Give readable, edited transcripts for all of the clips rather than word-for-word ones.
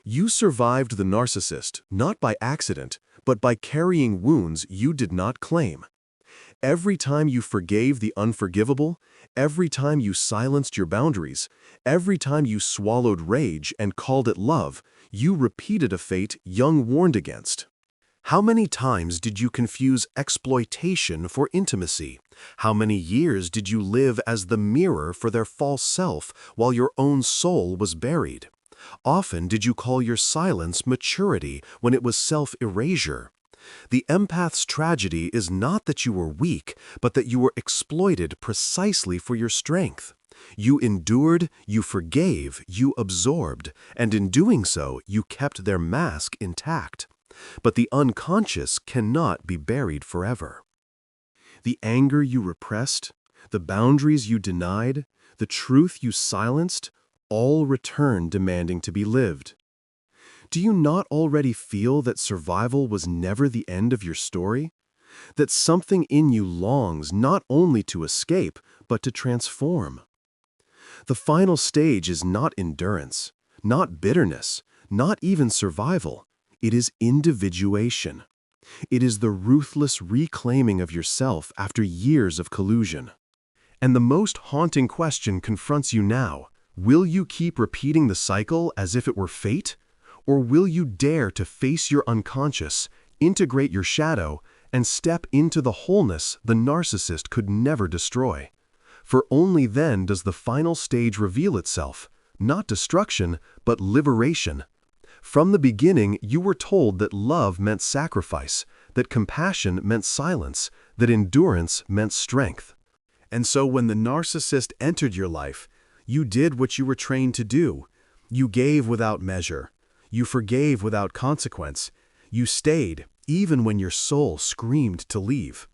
You survived the narcissist, not by accident, but by carrying wounds you did not claim. Every time you forgave the unforgivable, every time you silenced your boundaries, every time you swallowed rage and called it love, you repeated a fate Jung warned against. How many times did you confuse exploitation for intimacy? How many years did you live as the mirror for their false self while your own soul was buried? Often did you call your silence maturity when it was self-erasure? The empath's tragedy is not that you were weak, but that you were exploited precisely for your strength. You endured, you forgave, you absorbed, and in doing so, you kept their mask intact. But the unconscious cannot be buried forever. The anger you repressed, the boundaries you denied, the truth you silenced, all return demanding to be lived. Do you not already feel that survival was never the end of your story? That something in you longs not only to escape, but to transform? The final stage is not endurance, not bitterness, not even survival. It is individuation. It is the ruthless reclaiming of yourself after years of collusion. And the most haunting question confronts you now. Will you keep repeating the cycle as if it were fate? Or will you dare to face your unconscious, integrate your shadow, and step into the wholeness the narcissist could never destroy? For only then does the final stage reveal itself, not destruction, but liberation. From the beginning, you were told that love meant sacrifice, that compassion meant silence, that endurance meant strength. And so when the narcissist entered your life, you did what you were trained to do. You gave without measure. You forgave without consequence. You stayed, even when your soul screamed to leave.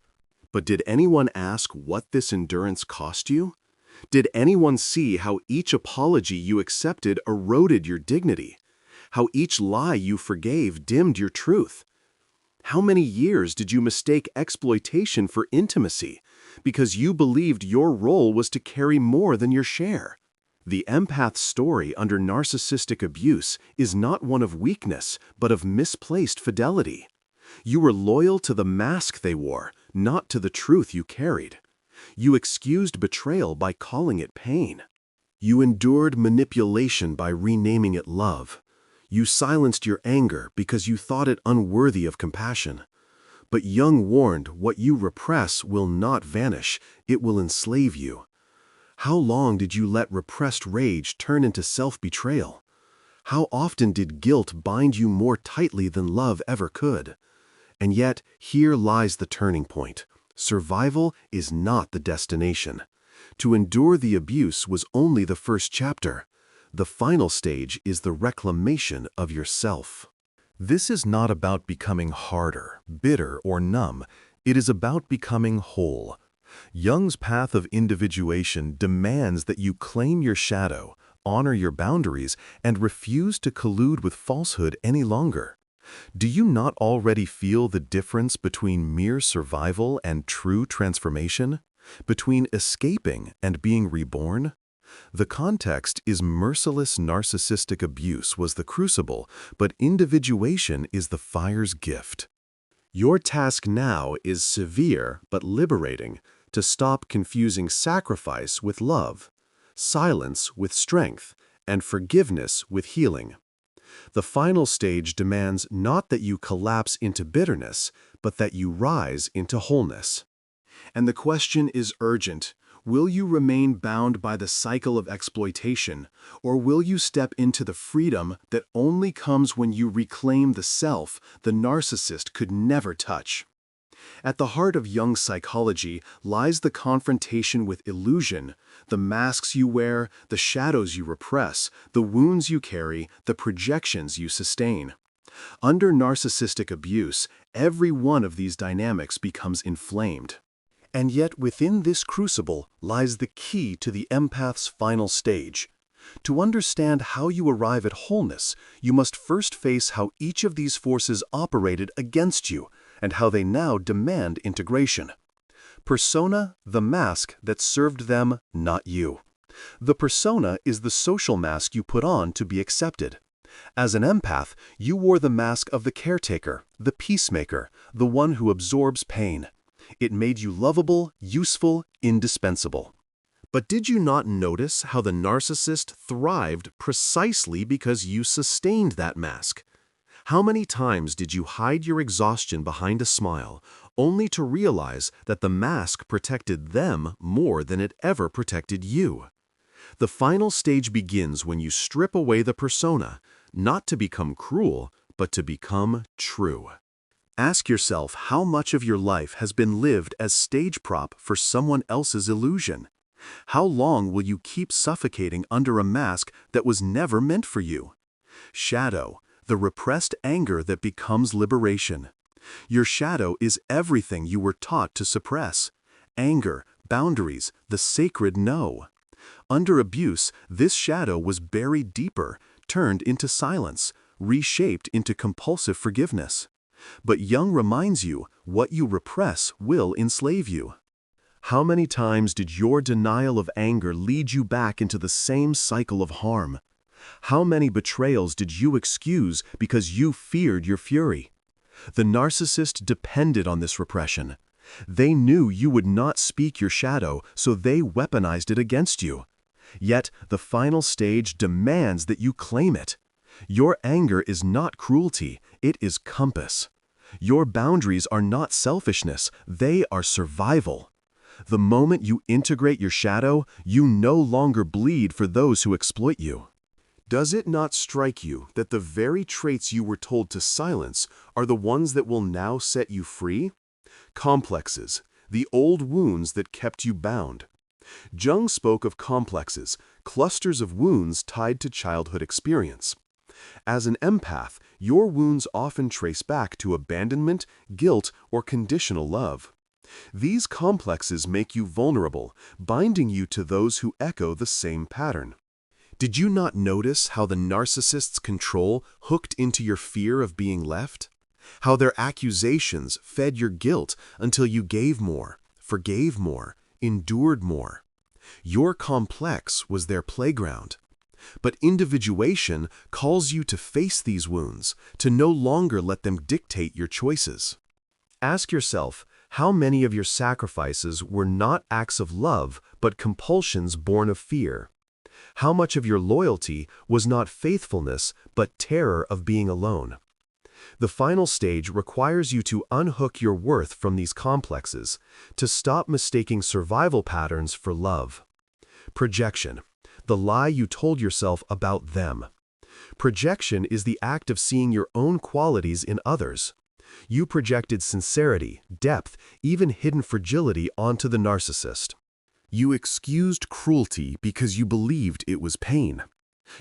But did anyone ask what this endurance cost you? Did anyone see how each apology you accepted eroded your dignity? How each lie you forgave dimmed your truth? How many years did you mistake exploitation for intimacy because you believed your role was to carry more than your share? The empath's story under narcissistic abuse is not one of weakness, but of misplaced fidelity. You were loyal to the mask they wore, not to the truth you carried. You excused betrayal by calling it pain. You endured manipulation by renaming it love. You silenced your anger because you thought it unworthy of compassion. But Jung warned, what you repress will not vanish, it will enslave you. How long did you let repressed rage turn into self-betrayal? How often did guilt bind you more tightly than love ever could? And yet, here lies the turning point. Survival is not the destination. To endure the abuse was only the first chapter. The final stage is the reclamation of yourself. This is not about becoming harder, bitter, or numb. It is about becoming whole. Jung's path of individuation demands that you claim your shadow, honor your boundaries, and refuse to collude with falsehood any longer. Do you not already feel the difference between mere survival and true transformation? Between escaping and being reborn? The context is merciless narcissistic abuse was the crucible, but individuation is the fire's gift. Your task now is severe but liberating, to stop confusing sacrifice with love, silence with strength, and forgiveness with healing. The final stage demands not that you collapse into bitterness, but that you rise into wholeness. And the question is urgent. Will you remain bound by the cycle of exploitation, or will you step into the freedom that only comes when you reclaim the self the narcissist could never touch? At the heart of Jung's psychology lies the confrontation with illusion, the masks you wear, the shadows you repress, the wounds you carry, the projections you sustain. Under narcissistic abuse, every one of these dynamics becomes inflamed. And yet within this crucible lies the key to the empath's final stage. To understand how you arrive at wholeness, you must first face how each of these forces operated against you, and how they now demand integration. Persona, the mask that served them, not you. The persona is the social mask you put on to be accepted. As an empath, you wore the mask of the caretaker, the peacemaker, the one who absorbs pain. It made you lovable, useful, indispensable. But did you not notice how the narcissist thrived precisely because you sustained that mask? How many times did you hide your exhaustion behind a smile, only to realize that the mask protected them more than it ever protected you? The final stage begins when you strip away the persona, not to become cruel, but to become true. Ask yourself how much of your life has been lived as stage prop for someone else's illusion. How long will you keep suffocating under a mask that was never meant for you? Shadow, the repressed anger that becomes liberation. Your shadow is everything you were taught to suppress. Anger, boundaries, the sacred no. Under abuse, this shadow was buried deeper, turned into silence, reshaped into compulsive forgiveness. But Jung reminds you, what you repress will enslave you. How many times did your denial of anger lead you back into the same cycle of harm? How many betrayals did you excuse because you feared your fury? The narcissist depended on this repression. They knew you would not speak your shadow, so they weaponized it against you. Yet the final stage demands that you claim it. Your anger is not cruelty, it is compass. Your boundaries are not selfishness, they are survival. The moment you integrate your shadow, you no longer bleed for those who exploit you. Does it not strike you that the very traits you were told to silence are the ones that will now set you free? Complexes, the old wounds that kept you bound. Jung spoke of complexes, clusters of wounds tied to childhood experience. As an empath, your wounds often trace back to abandonment, guilt, or conditional love. These complexes make you vulnerable, binding you to those who echo the same pattern. Did you not notice how the narcissist's control hooked into your fear of being left? How their accusations fed your guilt until you gave more, forgave more, endured more? Your complex was their playground. But individuation calls you to face these wounds, to no longer let them dictate your choices. Ask yourself, how many of your sacrifices were not acts of love, but compulsions born of fear? How much of your loyalty was not faithfulness, but terror of being alone? The final stage requires you to unhook your worth from these complexes, to stop mistaking survival patterns for love. Projection, the lie you told yourself about them. Projection is the act of seeing your own qualities in others. You projected sincerity, depth, even hidden fragility onto the narcissist. You excused cruelty because you believed it was pain.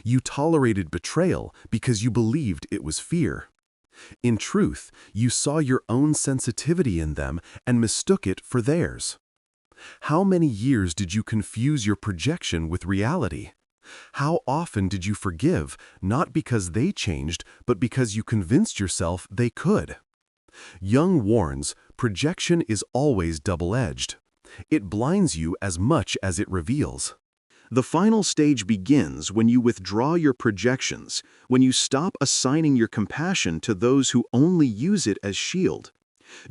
You tolerated betrayal because you believed it was fear. In truth, you saw your own sensitivity in them and mistook it for theirs. How many years did you confuse your projection with reality? How often did you forgive, not because they changed, but because you convinced yourself they could? Jung warns, projection is always double-edged. It blinds you as much as it reveals. The final stage begins when you withdraw your projections, when you stop assigning your compassion to those who only use it as shield.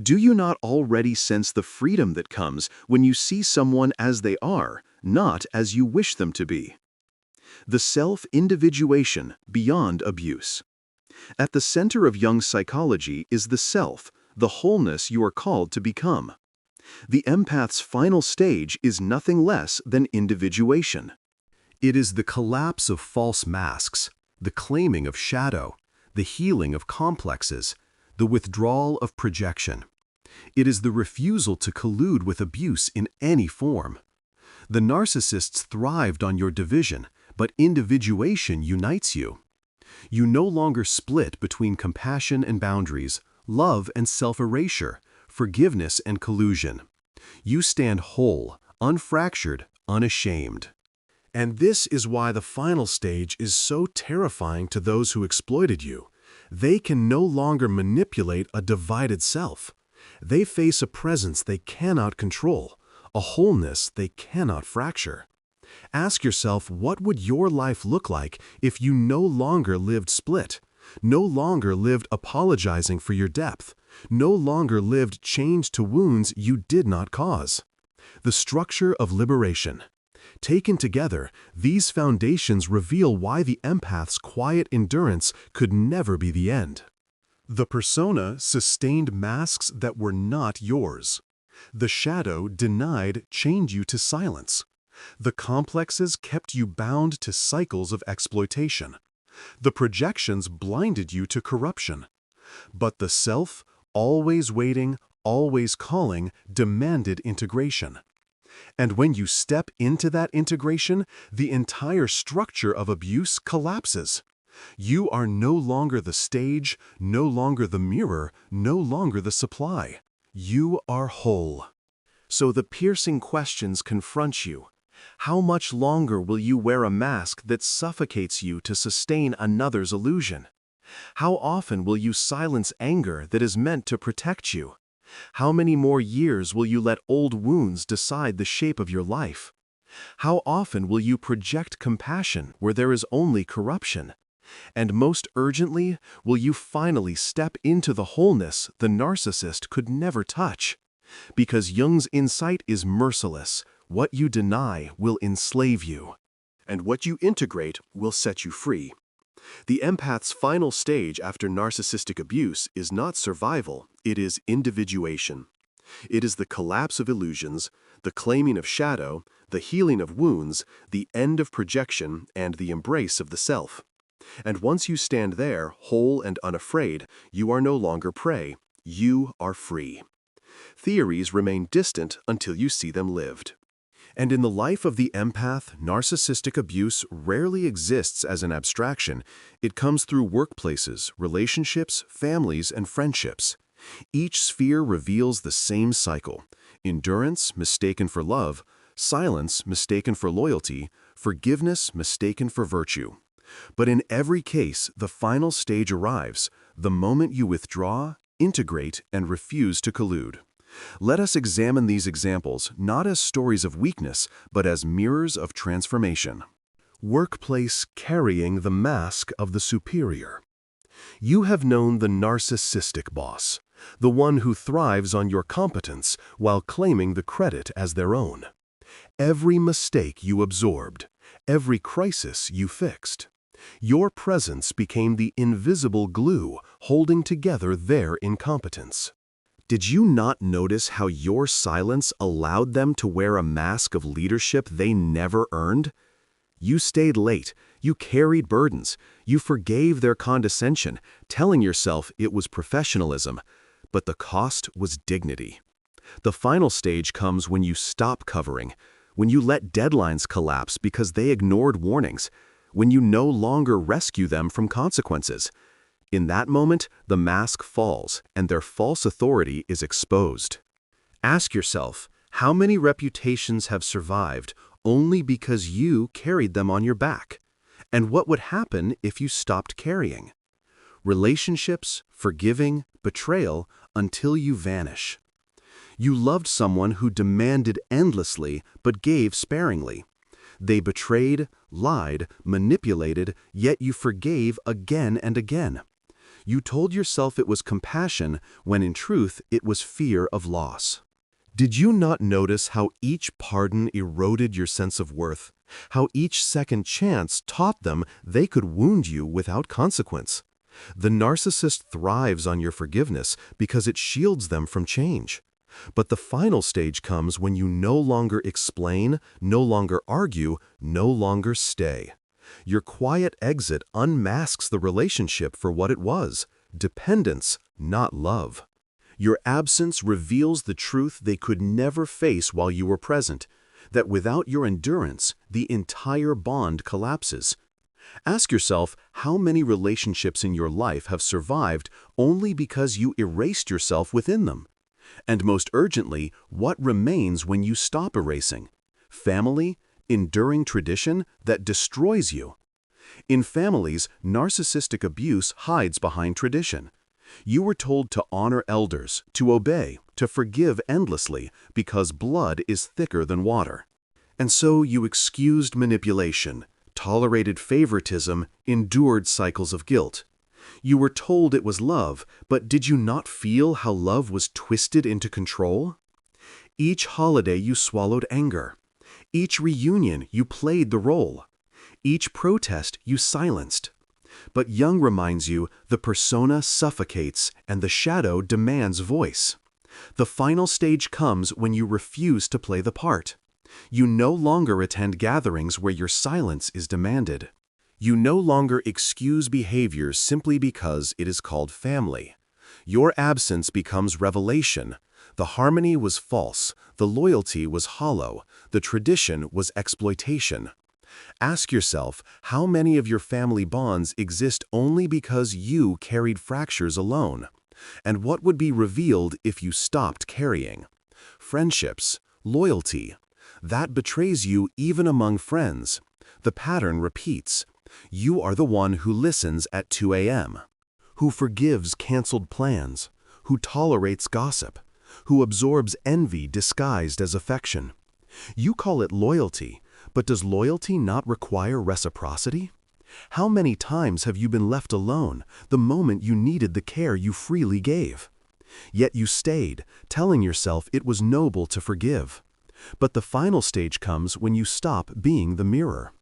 Do you not already sense the freedom that comes when you see someone as they are, not as you wish them to be? The self-individuation beyond abuse. At the center of Jung's psychology is the self, the wholeness you are called to become. The empath's final stage is nothing less than individuation. It is the collapse of false masks, the claiming of shadow, the healing of complexes, the withdrawal of projection. It is the refusal to collude with abuse in any form. The narcissists thrived on your division, but individuation unites you. You no longer split between compassion and boundaries, love and self-erasure, forgiveness and collusion. You stand whole, unfractured, unashamed. And this is why the final stage is so terrifying to those who exploited you. They can no longer manipulate a divided self. They face a presence they cannot control, a wholeness they cannot fracture. Ask yourself, what would your life look like if you no longer lived split, no longer lived apologizing for your depth, no longer lived chained to wounds you did not cause? The structure of liberation. Taken together, these foundations reveal why the empath's quiet endurance could never be the end. The persona sustained masks that were not yours. The shadow denied chained you to silence. The complexes kept you bound to cycles of exploitation. The projections blinded you to corruption. But the self, always waiting, always calling, demanded integration. And when you step into that integration, the entire structure of abuse collapses. You are no longer the stage, no longer the mirror, no longer the supply. You are whole. So the piercing questions confront you. How much longer will you wear a mask that suffocates you to sustain another's illusion? How often will you silence anger that is meant to protect you? How many more years will you let old wounds decide the shape of your life? How often will you project compassion where there is only corruption? And most urgently, will you finally step into the wholeness the narcissist could never touch? Because Jung's insight is merciless. What you deny will enslave you, and what you integrate will set you free. The empath's final stage after narcissistic abuse is not survival, it is individuation. It is the collapse of illusions, the claiming of shadow, the healing of wounds, the end of projection, and the embrace of the self. And once you stand there, whole and unafraid, you are no longer prey, you are free. Theories remain distant until you see them lived. And in the life of the empath, narcissistic abuse rarely exists as an abstraction. It comes through workplaces, relationships, families, and friendships. Each sphere reveals the same cycle: endurance mistaken for love, silence mistaken for loyalty, forgiveness mistaken for virtue. But in every case, the final stage arrives, the moment you withdraw, integrate, and refuse to collude. Let us examine these examples not as stories of weakness, but as mirrors of transformation. Workplace carrying the mask of the superior. You have known the narcissistic boss, the one who thrives on your competence while claiming the credit as their own. Every mistake you absorbed, every crisis you fixed. Your presence became the invisible glue holding together their incompetence. Did you not notice how your silence allowed them to wear a mask of leadership they never earned? You stayed late, you carried burdens, you forgave their condescension, telling yourself it was professionalism, but the cost was dignity. The final stage comes when you stop covering, when you let deadlines collapse because they ignored warnings, when you no longer rescue them from consequences. In that moment, the mask falls, and their false authority is exposed. Ask yourself, how many reputations have survived only because you carried them on your back? And what would happen if you stopped carrying? Relationships, forgiving, betrayal, until you vanish. You loved someone who demanded endlessly but gave sparingly. They betrayed, lied, manipulated, yet you forgave again and again. You told yourself it was compassion when in truth it was fear of loss. Did you not notice how each pardon eroded your sense of worth? How each second chance taught them they could wound you without consequence? The narcissist thrives on your forgiveness because it shields them from change. But the final stage comes when you no longer explain, no longer argue, no longer stay. Your quiet exit unmasks the relationship for what it was: dependence, not love. Your absence reveals the truth they could never face while you were present, that without your endurance, the entire bond collapses. Ask yourself how many relationships in your life have survived only because you erased yourself within them. And most urgently, what remains when you stop erasing? Family? Enduring tradition that destroys you. In families, narcissistic abuse hides behind tradition. You were told to honor elders, to obey, to forgive endlessly, because blood is thicker than water. And so you excused manipulation, tolerated favoritism, endured cycles of guilt. You were told it was love, but did you not feel how love was twisted into control? Each holiday you swallowed anger. Each reunion you played the role. Each protest you silenced. But Jung reminds you the persona suffocates and the shadow demands voice. The final stage comes when you refuse to play the part. You no longer attend gatherings where your silence is demanded. You no longer excuse behaviors simply because it is called family. Your absence becomes revelation. The harmony was false, the loyalty was hollow, the tradition was exploitation. Ask yourself how many of your family bonds exist only because you carried fractures alone, and what would be revealed if you stopped carrying. Friendships, loyalty, that betrays you even among friends. The pattern repeats. You are the one who listens at 2 a.m., who forgives canceled plans, who tolerates gossip, who absorbs envy disguised as affection. You call it loyalty, but does loyalty not require reciprocity? How many times have you been left alone the moment you needed the care you freely gave? Yet you stayed, telling yourself it was noble to forgive. But the final stage comes when you stop being the mirror.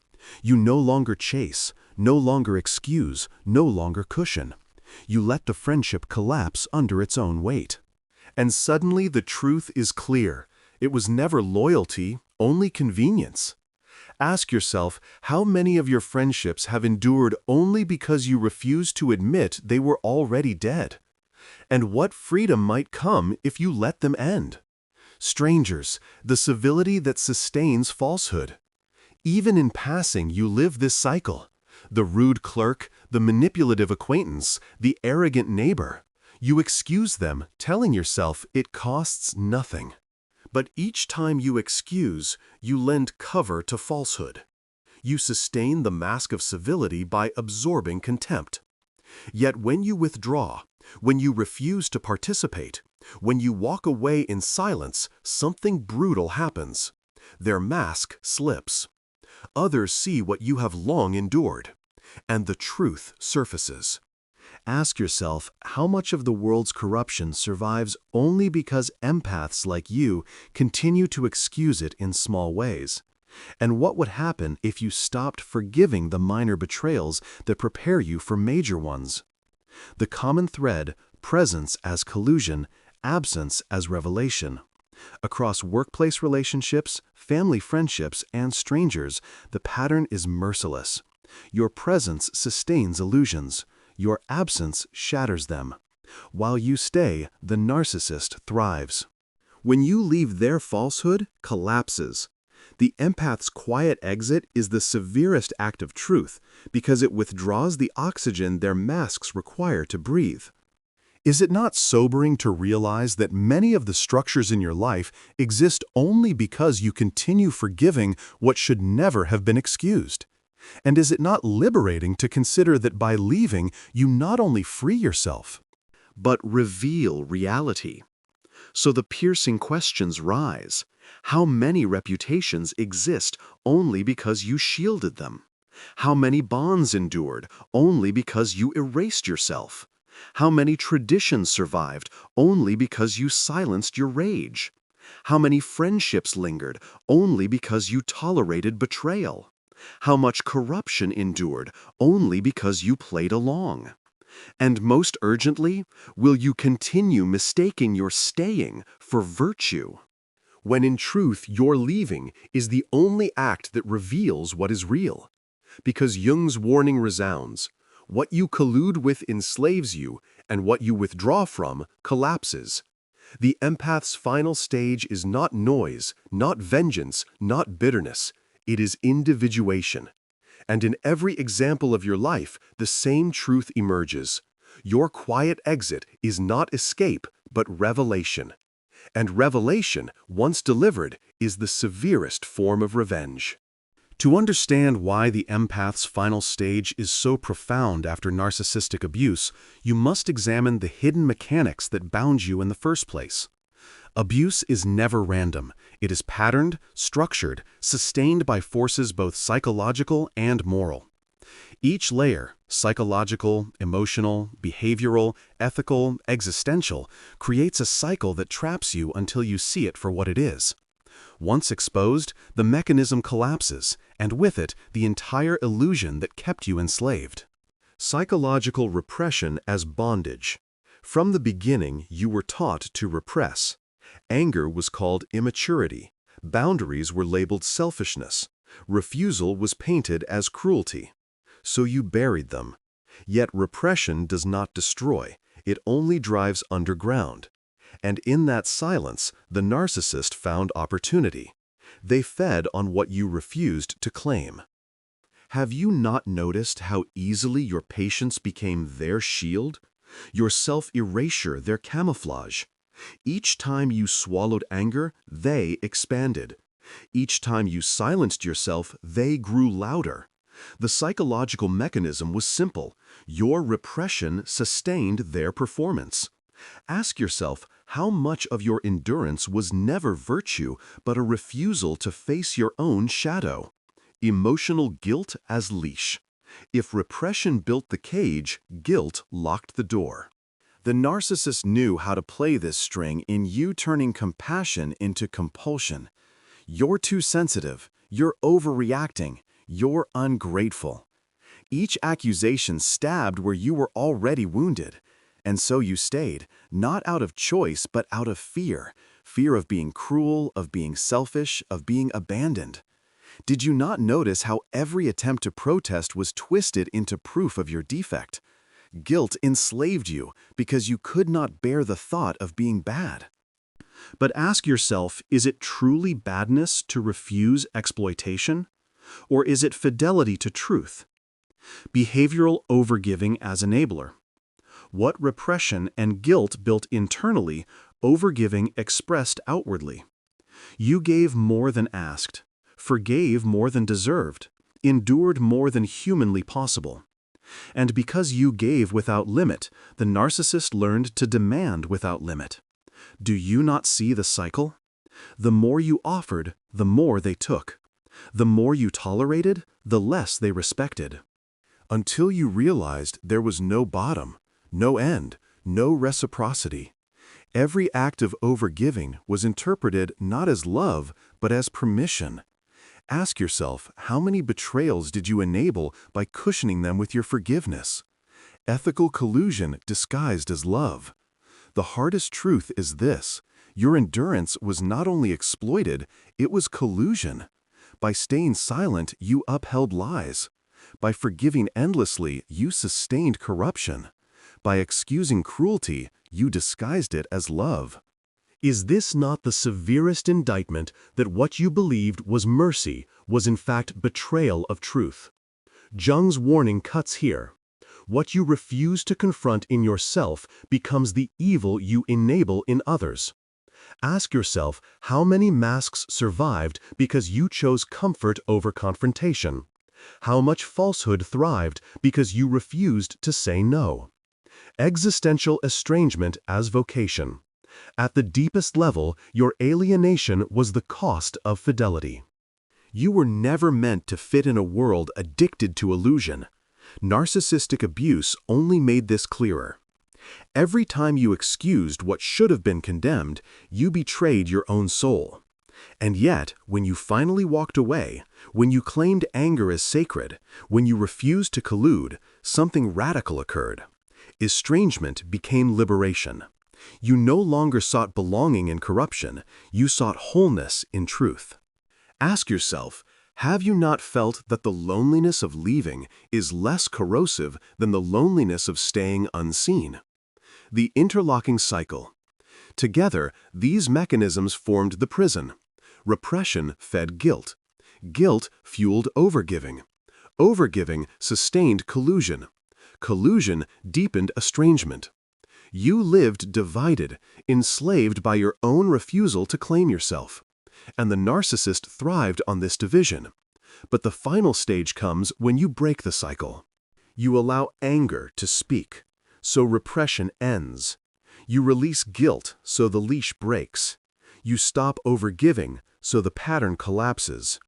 You no longer chase, no longer excuse, no longer cushion. You let the friendship collapse under its own weight. And suddenly the truth is clear. It was never loyalty, only convenience. Ask yourself how many of your friendships have endured only because you refused to admit they were already dead. And what freedom might come if you let them end. Strangers, the civility that sustains falsehood. Even in passing, you live this cycle. The rude clerk, the manipulative acquaintance, the arrogant neighbor. You excuse them, telling yourself it costs nothing. But each time you excuse, you lend cover to falsehood. You sustain the mask of civility by absorbing contempt. Yet when you withdraw, when you refuse to participate, when you walk away in silence, something brutal happens. Their mask slips. Others see what you have long endured, and the truth surfaces. Ask yourself how much of the world's corruption survives only because empaths like you continue to excuse it in small ways. And what would happen if you stopped forgiving the minor betrayals that prepare you for major ones? The common thread, presence as collusion, absence as revelation. Across workplace relationships, family friendships, and strangers, the pattern is merciless. Your presence sustains illusions. Your absence shatters them. While you stay, the narcissist thrives. When you leave, their falsehood collapses. The empath's quiet exit is the severest act of truth because it withdraws the oxygen their masks require to breathe. Is it not sobering to realize that many of the structures in your life exist only because you continue forgiving what should never have been excused? And is it not liberating to consider that by leaving, you not only free yourself, but reveal reality? So the piercing questions rise. How many reputations exist only because you shielded them? How many bonds endured only because you erased yourself? How many traditions survived only because you silenced your rage? How many friendships lingered only because you tolerated betrayal? How much corruption endured only because you played along? And most urgently, will you continue mistaking your staying for virtue? When in truth your leaving is the only act that reveals what is real. Because Jung's warning resounds, what you collude with enslaves you, and what you withdraw from collapses. The empath's final stage is not noise, not vengeance, not bitterness. It is individuation. And in every example of your life, the same truth emerges. Your quiet exit is not escape, but revelation. And revelation, once delivered, is the severest form of revenge. To understand why the empath's final stage is so profound after narcissistic abuse, you must examine the hidden mechanics that bound you in the first place. Abuse is never random. It is patterned, structured, sustained by forces both psychological and moral. Each layer, psychological, emotional, behavioral, ethical, existential, creates a cycle that traps you until you see it for what it is. Once exposed, the mechanism collapses, and with it, the entire illusion that kept you enslaved. Psychological repression as bondage. From the beginning, you were taught to repress. Anger was called immaturity. Boundaries were labeled selfishness. Refusal was painted as cruelty. So you buried them. Yet repression does not destroy. It only drives underground. And in that silence, the narcissist found opportunity. They fed on what you refused to claim. Have you not noticed how easily your patience became their shield? Your self-erasure, their camouflage? Each time you swallowed anger, they expanded. Each time you silenced yourself, they grew louder. The psychological mechanism was simple. Your repression sustained their performance. Ask yourself how much of your endurance was never virtue, but a refusal to face your own shadow. Emotional guilt as leash. If repression built the cage, guilt locked the door. The narcissist knew how to play this string in you turning compassion into compulsion. You're too sensitive. You're overreacting. You're ungrateful. Each accusation stabbed where you were already wounded. And so you stayed, not out of choice, but out of fear. Fear of being cruel, of being selfish, of being abandoned. Did you not notice how every attempt to protest was twisted into proof of your defect? Guilt enslaved you because you could not bear the thought of being bad. But ask yourself, is it truly badness to refuse exploitation? Or is it fidelity to truth? Behavioral overgiving as enabler. What repression and guilt built internally, overgiving expressed outwardly. You gave more than asked, forgave more than deserved, endured more than humanly possible. And because you gave without limit, the narcissist learned to demand without limit. Do you not see the cycle? The more you offered, the more they took. The more you tolerated, the less they respected. Until you realized there was no bottom, no end, no reciprocity. Every act of overgiving was interpreted not as love, but as permission. Ask yourself, how many betrayals did you enable by cushioning them with your forgiveness? Ethical collusion disguised as love. The hardest truth is this: your endurance was not only exploited, it was collusion. By staying silent, you upheld lies. By forgiving endlessly, you sustained corruption. By excusing cruelty, you disguised it as love. Is this not the severest indictment that what you believed was mercy was in fact betrayal of truth? Jung's warning cuts here. What you refuse to confront in yourself becomes the evil you enable in others. Ask yourself how many masks survived because you chose comfort over confrontation. How much falsehood thrived because you refused to say no. Existential estrangement as vocation. At the deepest level, your alienation was the cost of fidelity. You were never meant to fit in a world addicted to illusion. Narcissistic abuse only made this clearer. Every time you excused what should have been condemned, you betrayed your own soul. And yet, when you finally walked away, when you claimed anger as sacred, when you refused to collude, something radical occurred. Estrangement became liberation. You no longer sought belonging in corruption, you sought wholeness in truth. Ask yourself, have you not felt that the loneliness of leaving is less corrosive than the loneliness of staying unseen? The interlocking cycle. Together, these mechanisms formed the prison. Repression fed guilt. Guilt fueled overgiving. Overgiving sustained collusion. Collusion deepened estrangement. You lived divided, enslaved by your own refusal to claim yourself. And the narcissist thrived on this division. But the final stage comes when you break the cycle. You allow anger to speak, so repression ends. You release guilt, so the leash breaks. You stop overgiving, so the pattern collapses.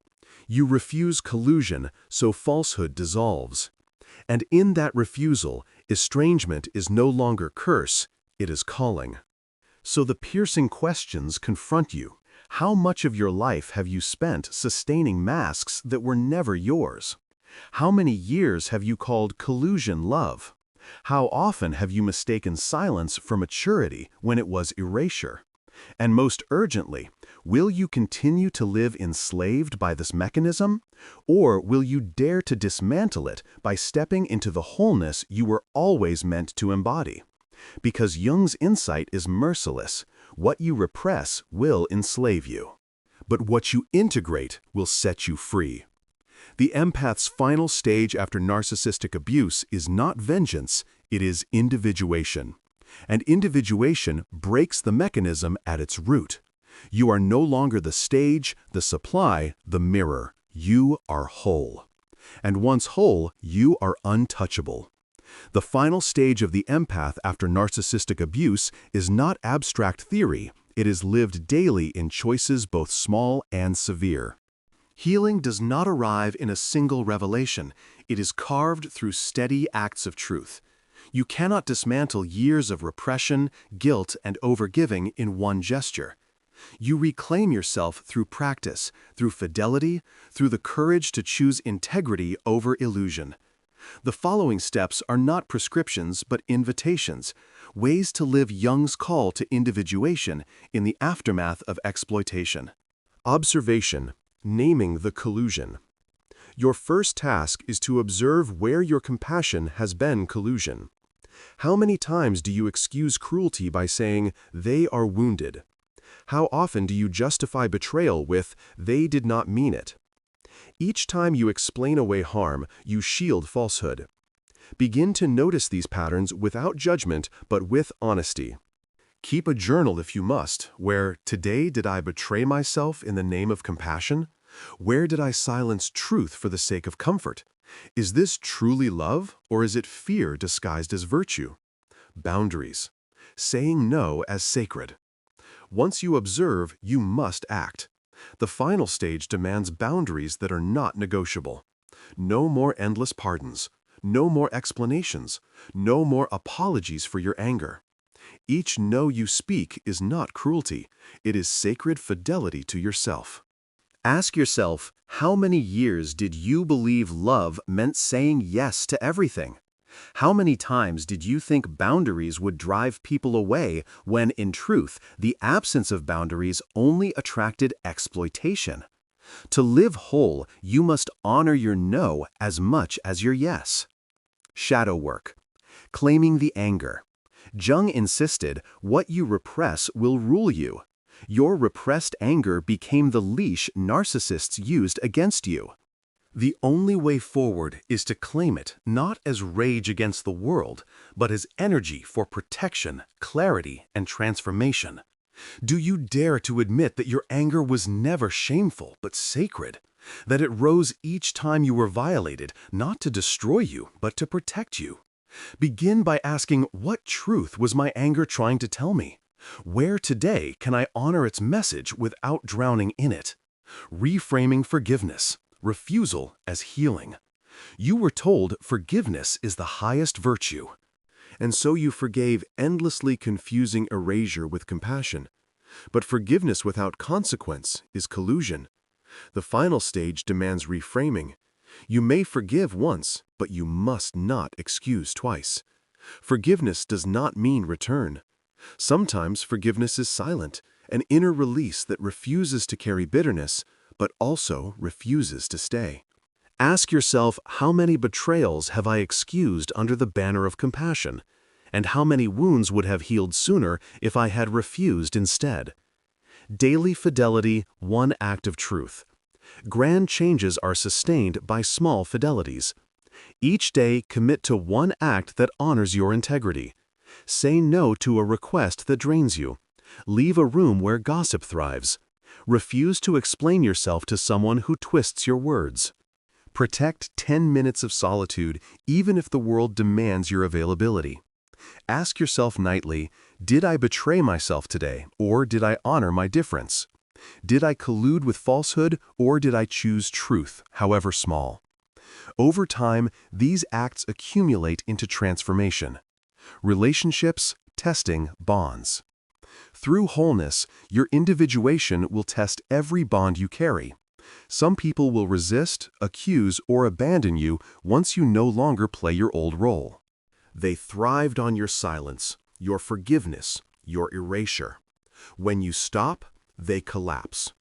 You refuse collusion, so falsehood dissolves. And in that refusal, estrangement is no longer curse, it is calling. So the piercing questions confront you. How much of your life have you spent sustaining masks that were never yours? How many years have you called collusion love? How often have you mistaken silence for maturity when it was erasure? And most urgently, will you continue to live enslaved by this mechanism? Or will you dare to dismantle it by stepping into the wholeness you were always meant to embody? Because Jung's insight is merciless. What you repress will enslave you. But what you integrate will set you free. The empath's final stage after narcissistic abuse is not vengeance, it is individuation. And individuation breaks the mechanism at its root. You are no longer the stage, the supply, the mirror. You are whole. And once whole, you are untouchable. The final stage of the empath after narcissistic abuse is not abstract theory, it is lived daily in choices both small and severe. Healing does not arrive in a single revelation, it is carved through steady acts of truth. You cannot dismantle years of repression, guilt, and overgiving in one gesture. You reclaim yourself through practice, through fidelity, through the courage to choose integrity over illusion. The following steps are not prescriptions but invitations, ways to live Jung's call to individuation in the aftermath of exploitation. Observation, naming the collusion. Your first task is to observe where your compassion has been collusion. How many times do you excuse cruelty by saying, "They are wounded"? How often do you justify betrayal with, "They did not mean it"? Each time you explain away harm, you shield falsehood. Begin to notice these patterns without judgment, but with honesty. Keep a journal if you must, where, "Today did I betray myself in the name of compassion? Where did I silence truth for the sake of comfort? Is this truly love, or is it fear disguised as virtue?" Boundaries. Saying no as sacred. Once you observe, you must act. The final stage demands boundaries that are not negotiable. No more endless pardons. No more explanations. No more apologies for your anger. Each no you speak is not cruelty. It is sacred fidelity to yourself. Ask yourself, how many years did you believe love meant saying yes to everything? How many times did you think boundaries would drive people away when, in truth, the absence of boundaries only attracted exploitation? To live whole, you must honor your no as much as your yes. Shadow work. Claiming the anger. Jung insisted, what you repress will rule you. Your repressed anger became the leash narcissists used against you. The only way forward is to claim it not as rage against the world, but as energy for protection, clarity, and transformation. Do you dare to admit that your anger was never shameful but sacred? That it rose each time you were violated, not to destroy you, but to protect you? Begin by asking, what truth was my anger trying to tell me? Where today can I honor its message without drowning in it? Reframing forgiveness. Refusal as healing. You were told forgiveness is the highest virtue. And so you forgave endlessly confusing erasure with compassion. But forgiveness without consequence is collusion. The final stage demands reframing. You may forgive once, but you must not excuse twice. Forgiveness does not mean return. Sometimes forgiveness is silent, an inner release that refuses to carry bitterness, but also refuses to stay. Ask yourself, how many betrayals have I excused under the banner of compassion? And how many wounds would have healed sooner if I had refused instead? Daily fidelity, one act of truth. Grand changes are sustained by small fidelities. Each day, commit to one act that honors your integrity. Say no to a request that drains you. Leave a room where gossip thrives. Refuse to explain yourself to someone who twists your words. Protect 10 minutes of solitude, even if the world demands your availability. Ask yourself nightly, did I betray myself today, or did I honor my difference? Did I collude with falsehood, or did I choose truth, however small? Over time, these acts accumulate into transformation. Relationships, testing, bonds. Through wholeness, your individuation will test every bond you carry. Some people will resist, accuse, or abandon you once you no longer play your old role. They thrived on your silence, your forgiveness, your erasure. When you stop, they collapse.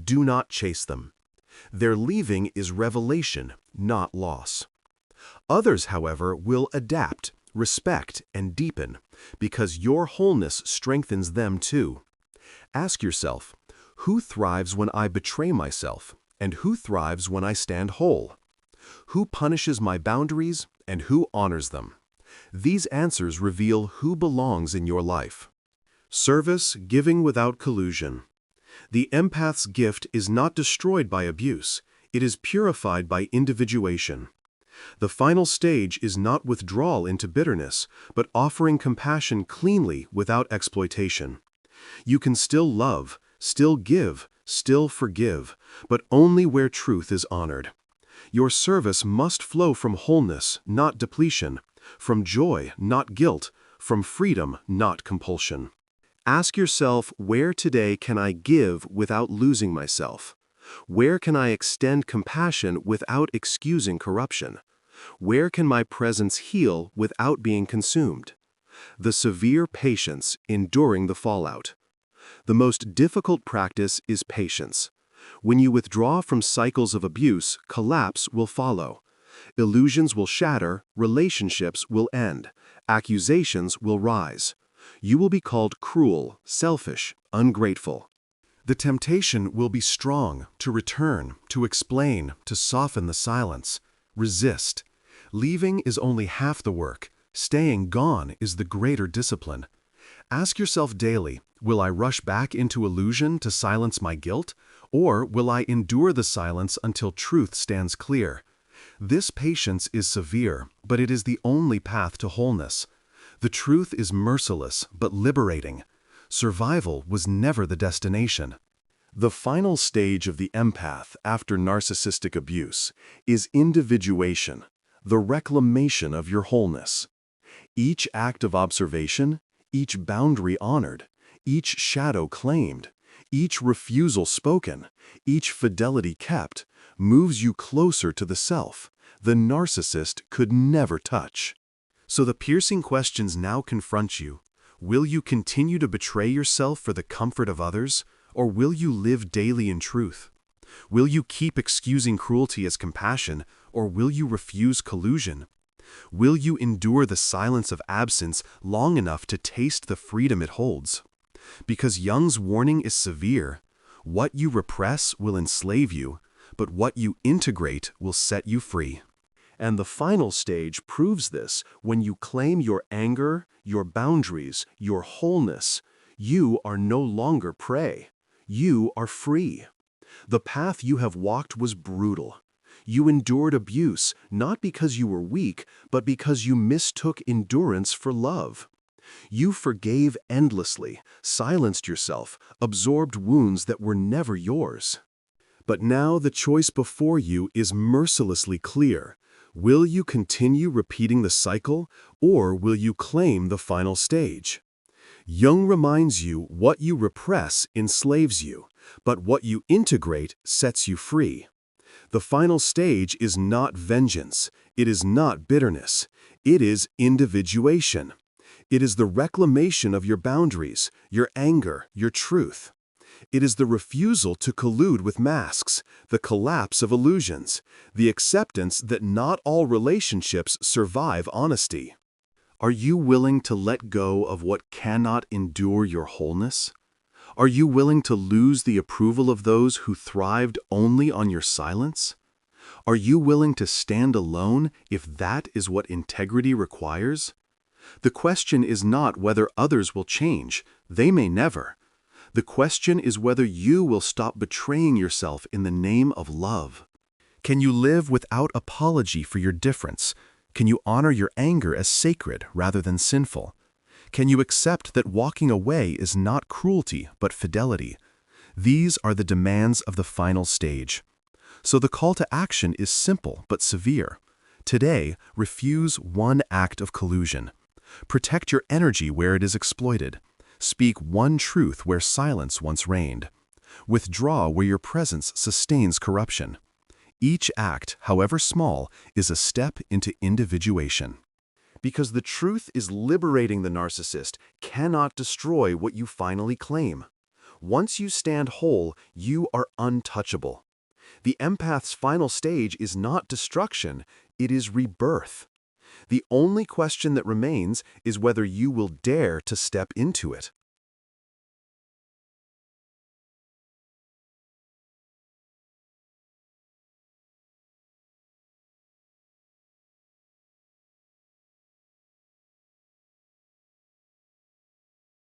Do not chase them. Their leaving is revelation, not loss. Others, however, will adapt, respect, and deepen, because your wholeness strengthens them too. Ask yourself, who thrives when I betray myself, and who thrives when I stand whole? Who punishes my boundaries, and who honors them? These answers reveal who belongs in your life. Service, giving without collusion. The empath's gift is not destroyed by abuse, it is purified by individuation. The final stage is not withdrawal into bitterness, but offering compassion cleanly without exploitation. You can still love, still give, still forgive, but only where truth is honored. Your service must flow from wholeness, not depletion, from joy, not guilt, from freedom, not compulsion. Ask yourself, where today can I give without losing myself? Where can I extend compassion without excusing corruption? Where can my presence heal without being consumed? The severe patience, enduring the fallout. The most difficult practice is patience. When you withdraw from cycles of abuse, collapse will follow. Illusions will shatter, relationships will end, accusations will rise. You will be called cruel, selfish, ungrateful. The temptation will be strong to return, to explain, to soften the silence. Resist. Leaving is only half the work. Staying gone is the greater discipline. Ask yourself daily, will I rush back into illusion to silence my guilt, or will I endure the silence until truth stands clear? This patience is severe, but it is the only path to wholeness. The truth is merciless, but liberating. Survival was never the destination. The final stage of the empath after narcissistic abuse is individuation, the reclamation of your wholeness. Each act of observation, each boundary honored, each shadow claimed, each refusal spoken, each fidelity kept, moves you closer to the self the narcissist could never touch. So the piercing questions now confront you. Will you continue to betray yourself for the comfort of others, or will you live daily in truth? Will you keep excusing cruelty as compassion, or will you refuse collusion? Will you endure the silence of absence long enough to taste the freedom it holds? Because Jung's warning is severe, what you repress will enslave you, but what you integrate will set you free. And the final stage proves this when you claim your anger, your boundaries, your wholeness. You are no longer prey. You are free. The path you have walked was brutal. You endured abuse, not because you were weak, but because you mistook endurance for love. You forgave endlessly, silenced yourself, absorbed wounds that were never yours. But now the choice before you is mercilessly clear. Will you continue repeating the cycle, or will you claim the final stage? Jung reminds you what you repress enslaves you, but what you integrate sets you free. The final stage is not vengeance, it is not bitterness, it is individuation. It is the reclamation of your boundaries, your anger, your truth. It is the refusal to collude with masks, the collapse of illusions, the acceptance that not all relationships survive honesty. Are you willing to let go of what cannot endure your wholeness? Are you willing to lose the approval of those who thrived only on your silence? Are you willing to stand alone if that is what integrity requires? The question is not whether others will change. They may never. The question is whether you will stop betraying yourself in the name of love. Can you live without apology for your difference? Can you honor your anger as sacred rather than sinful? Can you accept that walking away is not cruelty but fidelity? These are the demands of the final stage. So the call to action is simple but severe. Today, refuse one act of collusion. Protect your energy where it is exploited. Speak one truth where silence once reigned. Withdraw where your presence sustains corruption. Each act, however small, is a step into individuation. Because the truth is liberating the narcissist cannot destroy what you finally claim. Once you stand whole, you are untouchable. The empath's final stage is not destruction, it is rebirth. The only question that remains is whether you will dare to step into it.